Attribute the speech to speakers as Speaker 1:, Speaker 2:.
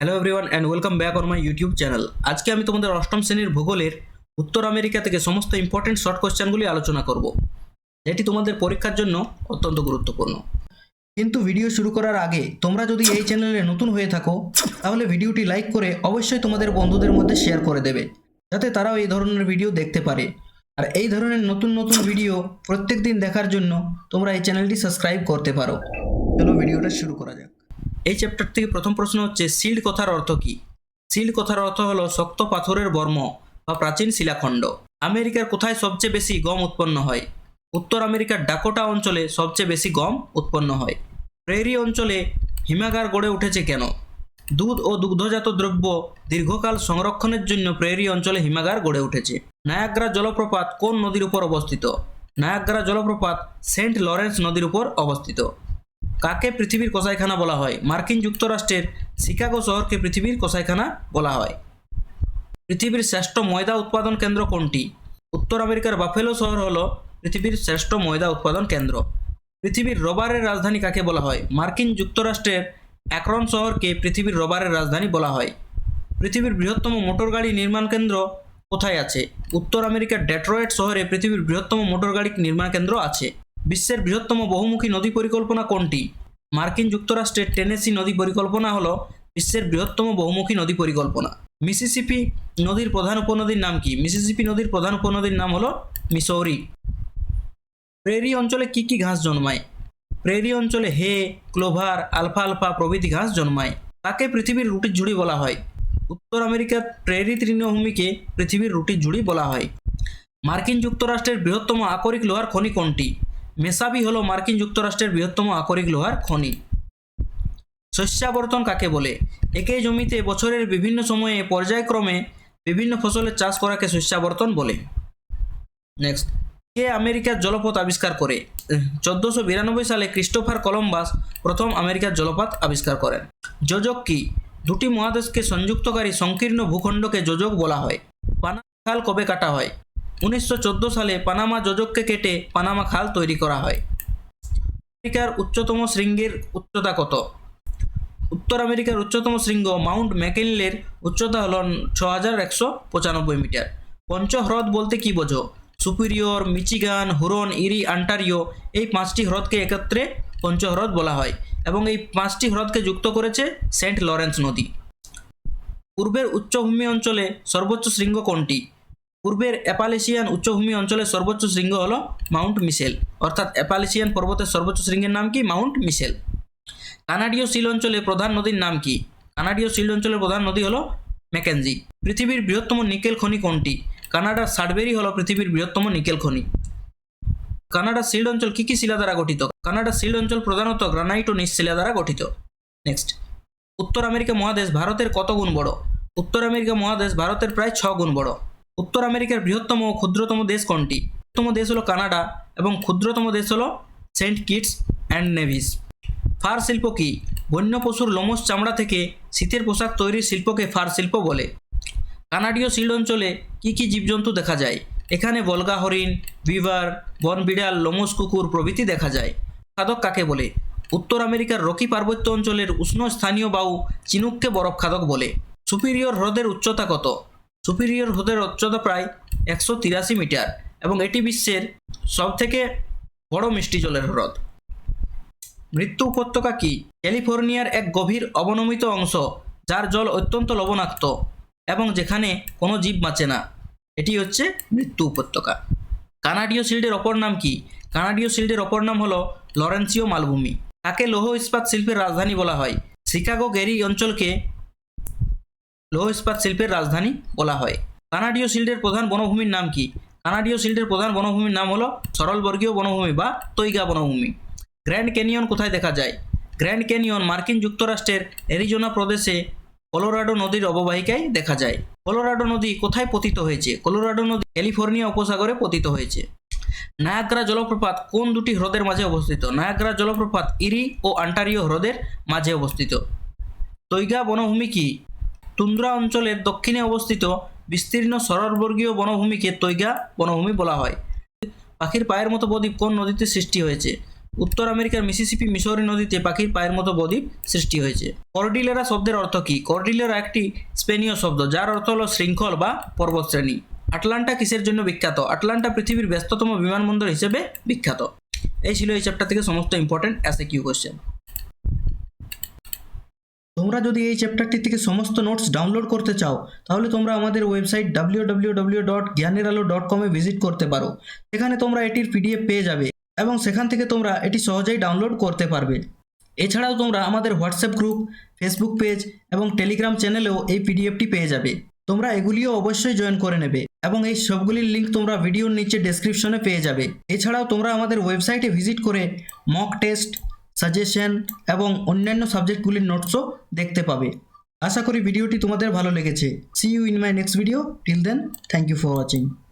Speaker 1: Hello everyone and welcome back on my YouTube channel. আজকে আমি তোমাদের অষ্টম শ্রেণীর ভূগোলের উত্তর আমেরিকা থেকে সমস্ত ইম্পর্টেন্ট শর্ট কোশ্চেনগুলি আলোচনা করব, যেটি তোমাদের পরীক্ষার জন্য অত্যন্ত গুরুত্বপূর্ণ। কিন্তু ভিডিও শুরু করার আগে তোমরা যদি এই চ্যানেলে নতুন হয়ে থাকো তাহলে ভিডিওটি লাইক করে অবশ্যই তোমাদের বন্ধুদের মধ্যে শেয়ার করে দেবে, যাতে তারাও এই ধরনের ভিডিও দেখতে পারে। আর এই ধরনের নতুন নতুন ভিডিও প্রত্যেক দিন দেখার জন্য তোমরা এই চ্যানেলটি সাবস্ক্রাইব করতে পারো। চলো ভিডিওটা শুরু করা যাক। এই চ্যাপ্টার থেকে প্রথম প্রশ্ন হচ্ছে, শিল্ড কথার অর্থ কি? শিল্ড কথার অর্থ হলো শক্ত পাথরের বর্ম বা প্রাচীন শিলাখণ্ড। আমেরিকার কোথায় সবচেয়ে বেশি গম উৎপন্ন হয়? উত্তর আমেরিকার ডাকোটা অঞ্চলে সবচেয়ে বেশি গম উৎপন্ন হয়। প্রেরি অঞ্চলে হিমাগার গড়ে উঠেছে কেন? দুধ ও দুগ্ধজাত দ্রব্য দীর্ঘকাল সংরক্ষণের জন্য প্রেরি অঞ্চলে হিমাগার গড়ে উঠেছে। নায়াগ্রা জলপ্রপাত কোন নদীর উপর অবস্থিত? নায়াগ্রা জলপ্রপাত সেন্ট লরেন্স নদীর উপর অবস্থিত। কাকে পৃথিবীর কসাইখানা বলা হয়? মার্কিন যুক্তরাষ্ট্রের শিকাগো শহরকে পৃথিবীর কসাইখানা বলা হয়। পৃথিবীর শ্রেষ্ঠ ময়দা উৎপাদন কেন্দ্র কোনটি? উত্তর আমেরিকার বাফেলো শহর হলো পৃথিবীর শ্রেষ্ঠ ময়দা উৎপাদন কেন্দ্র। পৃথিবীর রবারের রাজধানী কাকে বলা হয়? মার্কিন যুক্তরাষ্ট্রের অ্যাক্রন শহরকে পৃথিবীর রবারের রাজধানী বলা হয়। পৃথিবীর বৃহত্তম মোটর গাড়ি নির্মাণ কেন্দ্র কোথায় আছে? উত্তর আমেরিকার ডেট্রয়েট শহরে পৃথিবীর বৃহত্তম মোটর গাড়ি নির্মাণ কেন্দ্র আছে। বিশ্বের বৃহত্তম বহুমুখী নদী পরিকল্পনা কোনটি? মার্কিন যুক্তরাষ্ট্রের টেনেসি নদী পরিকল্পনা হলো বিশ্বের বৃহত্তম বহুমুখী নদী পরিকল্পনা। মিসিসিপি নদীর প্রধান উপনদীর নাম কি? মিসিসিপি নদীর প্রধান উপনদীর নাম হলো মিসৌরি। প্রেরি অঞ্চলে কি কি ঘাস জন্মায়? প্রেরি অঞ্চলে হে, ক্লোভার, আলফালফা প্রভৃতি ঘাস জন্মায়। তাকে পৃথিবীর রুটির ঝুড়ি বলা হয়? উত্তর আমেরিকার প্রেরি তৃণভূমিকে পৃথিবীর রুটির ঝুড়ি বলা হয়। মার্কিন যুক্তরাষ্ট্রের বৃহত্তম আকরিক লোহার খনি কোনটি? মেসাবি হলো মার্কিন যুক্তরাষ্ট্রের বৃহত্তম আকরিক লোহার খনি। শস্যাবর্তন কাকে বলে? একই জমিতে বছরের বিভিন্ন সময়ে পর্যায়ক্রমে বিভিন্ন ফসলের চাষ করাকে শস্যাবর্তন বলে। নেক্সট, কে আমেরিকার জলপথ আবিষ্কার করে? 1492 সালে ক্রিস্টোফার কলম্বাস প্রথম আমেরিকার জলপথ আবিষ্কার করেন। যোজক কি? দুটি মহাদেশকে সংযুক্তকারী সংকীর্ণ ভূখণ্ডকে যোজক বলা হয়। পানামা খাল কবে কাটা হয়? 1914 সালে পানামা যোজককে কেটে পানামা খাল তৈরি করা হয়। আমেরিকার উচ্চতম শৃঙ্গের উচ্চতা কত? উত্তর আমেরিকার উচ্চতম শৃঙ্গ মাউন্ট ম্যাকিনলের উচ্চতা হল 6195 মিটার। পঞ্চহ্রদ বলতে কি বোঝো? সুপিরিয়র, মিচিগান, হুরন, ইরি, অন্টারিও এই পাঁচটি হ্রদকে একত্রে পঞ্চহ্রদ বলা হয় এবং এই পাঁচটি হ্রদকে যুক্ত করেছে সেন্ট লরেন্স নদী। পূর্বের উচ্চভূমি অঞ্চলে সর্বোচ্চ শৃঙ্গ কোনটি? পূর্বের অ্যাপালেশিয়ান উচ্চভূমি অঞ্চলের সর্বোচ্চ শৃঙ্গ হল মাউন্ট মিশেল, অর্থাৎ অ্যাপালেশিয়ান পর্বতের সর্বোচ্চ শৃঙ্গের নাম কি? মাউন্ট মিশেল। কানাডীয় শিল অঞ্চলে প্রধান নদীর নাম কি? কানাডীয় শিল অঞ্চলের প্রধান নদী হলো ম্যাকেনজি। পৃথিবীর বৃহত্তম নিকেল খনি কোনটি? কানাডার সাডবেরি হলো পৃথিবীর বৃহত্তম নিকেল খনি। কানাডার শিল্ড অঞ্চল কি কি শিলা দ্বারা গঠিত? কানাডার শিল্ড অঞ্চল প্রধানত গ্রানাইট ও নিজ শিলা দ্বারা গঠিত। নেক্সট, উত্তর আমেরিকা মহাদেশ ভারতের কত গুণ বড়? উত্তর আমেরিকা মহাদেশ ভারতের প্রায় 6 গুণ বড়। উত্তর আমেরিকার বৃহত্তম ও ক্ষুদ্রতম দেশ কোনটি? বৃহত্তম দেশ হলো কানাডা এবং ক্ষুদ্রতম দেশ হলো সেন্ট কিটস অ্যান্ড নেভিস। ফার শিল্প কি? বন্য পশুর লোমশ চামড়া থেকে শীতের পোশাক তৈরির শিল্পকে ফার শিল্প বলে। কানাডীয় শিল্ড অঞ্চলে কি কি জীবজন্তু দেখা যায়? এখানে বলগা হরিণ, বিভার, বন বিড়াল, লোমশ কুকুর প্রভৃতি দেখা যায়। খাদক কাকে বলে? উত্তর আমেরিকার রকি পার্বত্য অঞ্চলের উষ্ণ স্থানীয় বায়ু চিনুককে বরফ খাদক বলে। সুপিরিয়র হ্রদের উচ্চতা কত? সুপিরিয়র হ্রদের উচ্চতা প্রায় 183 মিটার এবং এটি বিশ্বের সবথেকে বড় মিষ্টি জলের হ্রদ। মৃত্যু উপত্যকা কি? ক্যালিফোর্নিয়ার এক গভীর অবনমিত অংশ যার জল অত্যন্ত লবণাক্ত এবং যেখানে কোনো জীব বাঁচে না, এটি হচ্ছে মৃত্যু উপত্যকা। কানাডীয় শিল্ডের অপর নাম কি? কানাডীয় শিল্ডের অপর নাম হলো লরেন্সীয় মালভূমি। তাকে লৌহ ইস্পাত শিল্পের রাজধানী বলা হয়। শিকাগো গেরি অঞ্চলকে লৌহ ইস্পাত শিল্পের রাজধানী বলা হয়। কানাডীয় শিল্ডের প্রধান বনভূমির নাম কি? কানাডীয় শিল্ডের প্রধান বনভূমির নাম হলো সরলবর্গীয় বনভূমি বা তৈগা বনভূমি। গ্র্যান্ড ক্যানিয়ন কোথায় দেখা যায়? গ্র্যান্ড ক্যানিয়ন মার্কিন যুক্তরাষ্ট্রের অ্যারিজোনা প্রদেশে কলোরাডো নদীর অববাহিকায় দেখা যায়। কলোরাডো নদী কোথায় পতিত হয়েছে? কলোরাডো নদী ক্যালিফোর্নিয়া উপসাগরে পতিত হয়েছে। নায়াগ্রা জলপ্রপাত কোন দুটি হ্রদের মাঝে অবস্থিত? নায়াগ্রা জলপ্রপাত ইরি ও অন্টারিও হ্রদের মাঝে অবস্থিত। তৈগা বনভূমি কি? তুন্দ্রা অঞ্চলের দক্ষিণে অবস্থিত বিস্তীর্ণ সরলবর্গীয় বনভূমিকে তৈগা বনভূমি বলা হয়। পাখির পায়ের মতো বদ্বীপ কোন নদীতে সৃষ্টি হয়েছে? উত্তর আমেরিকার মিসিসিপি মিসৌরি নদীতে পাখির পায়ের মতো বদ্বীপ সৃষ্টি হয়েছে। কর্ডিলেরা শব্দের অর্থ কী? কর্ডিলেরা একটি স্পেনীয় শব্দ যার অর্থ হলো শৃঙ্খল বা পর্বতশ্রেণী। আটলান্টা কিসের জন্য বিখ্যাত? আটলান্টা পৃথিবীর ব্যস্ততম বিমানবন্দর হিসেবে বিখ্যাত। এই ছিল এই চ্যাপ্টার থেকে সমস্ত ইম্পর্টেন্ট এসএকিউ কোশ্চেন। তোমরা যদি এই চ্যাপ্টারটি থেকে সমস্ত নোটস ডাউনলোড করতে চাও তাহলে তোমরা আমাদের ওয়েবসাইট www.gyaniralo.com-এ ভিজিট করতে পারো। সেখানে তোমরা এটির পিডিএফ পেয়ে যাবে এবং সেখান থেকে তোমরা এটি সহজেই ডাউনলোড করতে পারবে। এছাড়াও তোমরা আমাদের হোয়াটসঅ্যাপ গ্রুপ, ফেসবুক পেজ এবং টেলিগ্রাম চ্যানেলেও এই পিডিএফটি পেয়ে যাবে। তোমরা এগুলিও অবশ্যই জয়েন করে নেবে এবং এই সবগুলির লিঙ্ক তোমরা ভিডিওর নিচে ডেসক্রিপশনে পেয়ে যাবে। এছাড়াও তোমরা আমাদের ওয়েবসাইটে ভিজিট করে মক টেস্ট, সাজেশন এবং অন্যান্য সাবজেক্টগুলির নোটসও দেখতে পাবে। আশা করি ভিডিওটি তোমাদের ভালো লেগেছে। See you in my next video. Till then, thank you for watching.